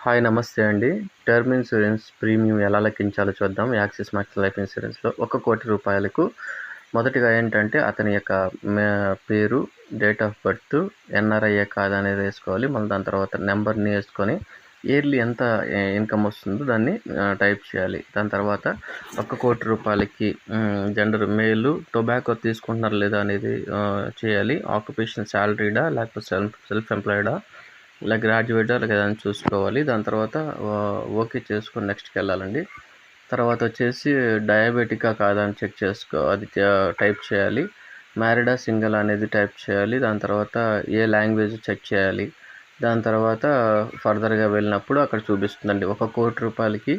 Hi నమస్తే అండి. Term insurance premium ఎలా లెక్కించాలో చూద్దాం. యాక్సిస్ మ్యాక్స్ లైఫ్ ఇన్సూరెన్స్‌లో ₹1,00,00,000 మొదటిగా ఏంటంటే అతని యొక్క పేరు, డేట్ ఆఫ్ బర్త్, ఎన్ఆర్ఐఏ కాదా అనేది వేసుకోవాలి. మళ్ళీ దాని తర్వాత నెంబర్‌ని వేసుకొని ఇయర్లీ ఎంత ఇన్కమ్ వస్తుందో దాన్ని టైప్ చేయాలి. దాని తర్వాత ₹1,00,00,000కి జెండర్ మేలు, టొబాకో తీసుకుంటున్నారా లేదా అనేది చేయాలి. ఆక్యుపేషన్ సాలరీడా లేకపోతే సెల్ఫ్ ఎంప్లాయిడా, ఇలా గ్రాడ్యుయేటా లేదా అని చూసుకోవాలి. దాని తర్వాత ఓకే చేసుకొని నెక్స్ట్కి వెళ్ళాలండి. తర్వాత వచ్చేసి డయాబెటికా కాదా అని చెక్ అది టైప్ చేయాలి. మ్యారీడా సింగిల్ అనేది టైప్ చేయాలి. దాని తర్వాత ఏ లాంగ్వేజ్ చెక్ చేయాలి. దాని తర్వాత ఫర్దర్గా వెళ్ళినప్పుడు అక్కడ చూపిస్తుందండి. ₹1,00,00,000కి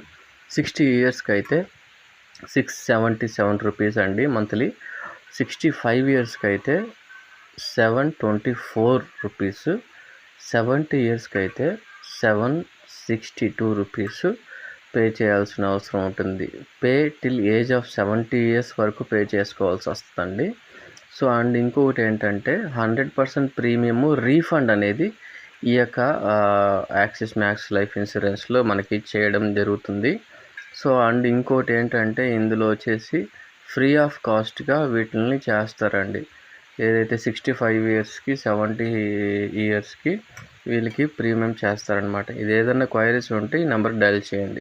60 ఇయర్స్కి అయితే ₹677 అండి మంత్లీ. 65 ఇయర్స్కి అయితే ₹724, 70 ఇయర్స్కి అయితే ₹762 పే చేయాల్సిన అవసరం ఉంటుంది. Pay till age of 70 years వరకు పే చేసుకోవాల్సి వస్తుందండి. సో అండ్ ఇంకొకటి ఏంటంటే 100% ప్రీమియము రీఫండ్ అనేది ఈ యొక్క యాక్సిస్ మ్యాక్స్ లైఫ్ ఇన్సూరెన్స్లో మనకి చేయడం జరుగుతుంది. సో అండ్ ఇంకోటి ఏంటంటే ఇందులో వచ్చేసి ఫ్రీ ఆఫ్ కాస్ట్గా వీటిని చేస్తారండి. ఏదైతే 65 ఇయర్స్కి 70 ఇయర్స్కి వీళ్ళకి ప్రీమియం చేస్తారనమాట. ఇది ఏదైనా క్వైరీస్ ఉంటే ఈ నెంబర్కి డయల్ చేయండి.